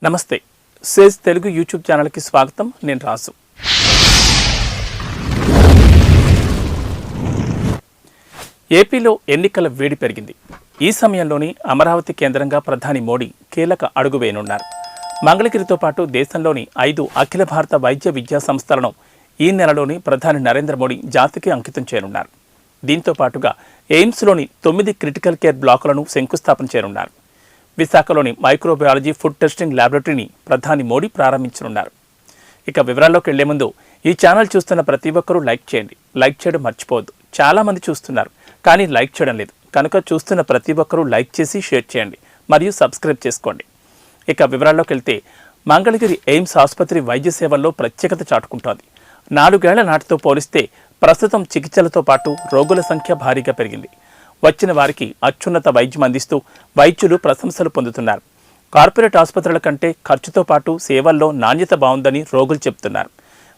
నమస్తే Sage Telugu YouTube ఛానల్కి స్వాగతం. నేను రాజు. ఏపీలో ఎన్నికల వేడి పెరిగింది. ఈ సమయంలోనే అమరావతి కేంద్రంగా ప్రధాని మోడీ కీలక అడుగు వేయనున్నారు. మంగళగిరితో పాటు దేశంలోని 5 అఖిల భారత వైద్య విద్యా సంస్థలను ఈ నెలలోని ప్రధాని నరేంద్ర మోడీ జాతికి అంకితం చేయనున్నారు. దీంతో పాటుగా ఎయిమ్స్లోని 9 క్రిటికల్ కేర్ బ్లాకులను శంకుస్థాపన చేయనున్నారు. విశాఖలోని మైక్రోబయాలజీ ఫుడ్ టెస్టింగ్ ల్యాబొరేటరీని ప్రధాని మోడీ ప్రారంభించనున్నారు. ఇక వివరాల్లోకి వెళ్లే ముందు ఈ ఛానల్ చూస్తున్న ప్రతి ఒక్కరూ లైక్ చేయండి. లైక్ చేయడం మర్చిపోవద్దు. చాలామంది చూస్తున్నారు కానీ లైక్ చేయడం లేదు కనుక చూస్తున్న ప్రతి ఒక్కరూ లైక్ చేసి షేర్ చేయండి మరియు సబ్స్క్రైబ్ చేసుకోండి. ఇక వివరాల్లోకి వెళ్తే మంగళగిరి ఎయిమ్స్ ఆసుపత్రి వైద్య సేవల్లో ప్రత్యేకత చాటుకుంటోంది. 4 ఏళ్ల నాటితో పోలిస్తే ప్రస్తుతం చికిత్సలతో పాటు రోగుల సంఖ్య భారీగా పెరిగింది. వచ్చిన వారికి అత్యున్నత వైద్యం అందిస్తూ వైద్యులు ప్రశంసలు పొందుతున్నారు. కార్పొరేట్ ఆసుపత్రుల కంటే ఖర్చుతో పాటు సేవల్లో నాణ్యత బాగుందని రోగులు చెబుతున్నారు.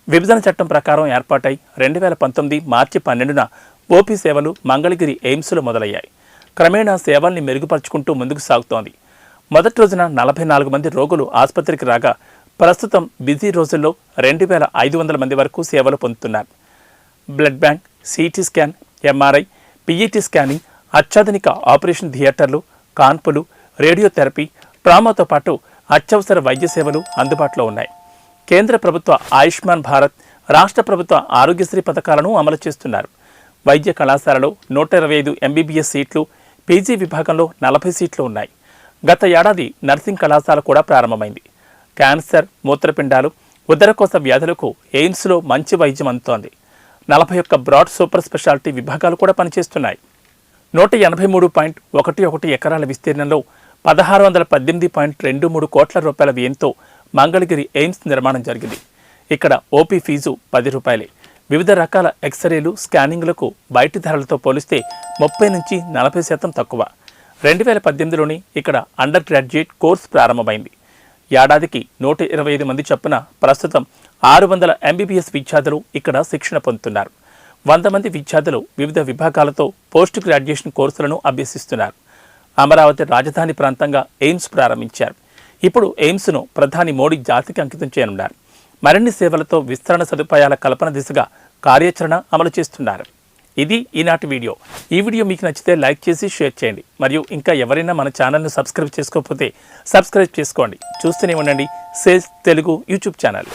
విభజన చట్టం ప్రకారం ఏర్పాటై 2019 మార్చి 12న ఓపీ సేవలు మంగళగిరి ఎయిమ్స్లో మొదలయ్యాయి. క్రమేణా సేవల్ని మెరుగుపరుచుకుంటూ ముందుకు సాగుతోంది. మొదటి రోజున 44 మంది రోగులు ఆసుపత్రికి రాగా ప్రస్తుతం బిజీ రోజుల్లో 2500 మంది వరకు సేవలు పొందుతున్నారు. Blood bank, CT scan, MRI, PET scanning, అత్యాధునిక ఆపరేషన్ థియేటర్లు, కాన్పులు, రేడియోథెరపీ, ట్రామాతో పాటు అత్యవసర వైద్య సేవలు అందుబాటులో ఉన్నాయి. కేంద్ర ప్రభుత్వ ఆయుష్మాన్ భారత్, రాష్ట్ర ప్రభుత్వ ఆరోగ్యశ్రీ పథకాలను అమలు చేస్తున్నారు. వైద్య కళాశాలలో 125 ఎంబీబీఎస్ సీట్లు, పీజీ విభాగంలో 40 సీట్లు ఉన్నాయి. గత ఏడాది నర్సింగ్ కళాశాల కూడా ప్రారంభమైంది. క్యాన్సర్, మూత్రపిండాలు, ఉదరకోశ వ్యాధులకు ఎయిమ్స్లో మంచి వైద్యం అందుతోంది. 41 బ్రాడ్ సూపర్ స్పెషాలిటీ విభాగాలు కూడా పనిచేస్తున్నాయి. 183.11 ఎకరాల విస్తీర్ణంలో 1618.23 కోట్ల రూపాయల వ్యయంతో మంగళగిరి ఎయిమ్స్ నిర్మాణం జరిగింది. ఇక్కడ ఓపీ ఫీజు 10 రూపాయలే. వివిధ రకాల ఎక్స్రేలు, స్కానింగ్లకు బయటి ధరలతో పోలిస్తే 30 నుంచి 40% తక్కువ. 2018లోనే ఇక్కడ అండర్ గ్రాడ్యుయేట్ కోర్సు ప్రారంభమైంది. ఏడాదికి 125 మంది చొప్పున ప్రస్తుతం 600 ఎంబీబీఎస్ విద్యార్థులు ఇక్కడ శిక్షణ పొందుతున్నారు. 100 మంది విద్యార్థులు వివిధ విభాగాలతో పోస్ట్ గ్రాడ్యుయేషన్ కోర్సులను అభ్యసిస్తున్నారు. అమరావతి రాజధాని ప్రాంతంగా ఎయిమ్స్ ప్రారంభించారు. ఇప్పుడు ఎయిమ్స్ను ప్రధాని మోడీ జాతికి అంకితం చేయనున్నారు. మరిన్ని సేవలతో విస్తరణ సదుపాయాల కల్పన దిశగా కార్యాచరణ అమలు చేస్తున్నారు. ఇది ఈనాటి వీడియో. ఈ వీడియో మీకు నచ్చితే లైక్ చేసి షేర్ చేయండి. మరియు ఇంకా ఎవరైనా మన ఛానల్ను సబ్స్క్రైబ్ చేసుకోకపోతే సబ్స్క్రైబ్ చేసుకోండి. చూస్తూనే ఉండండి సేజ్ తెలుగు యూట్యూబ్ ఛానల్.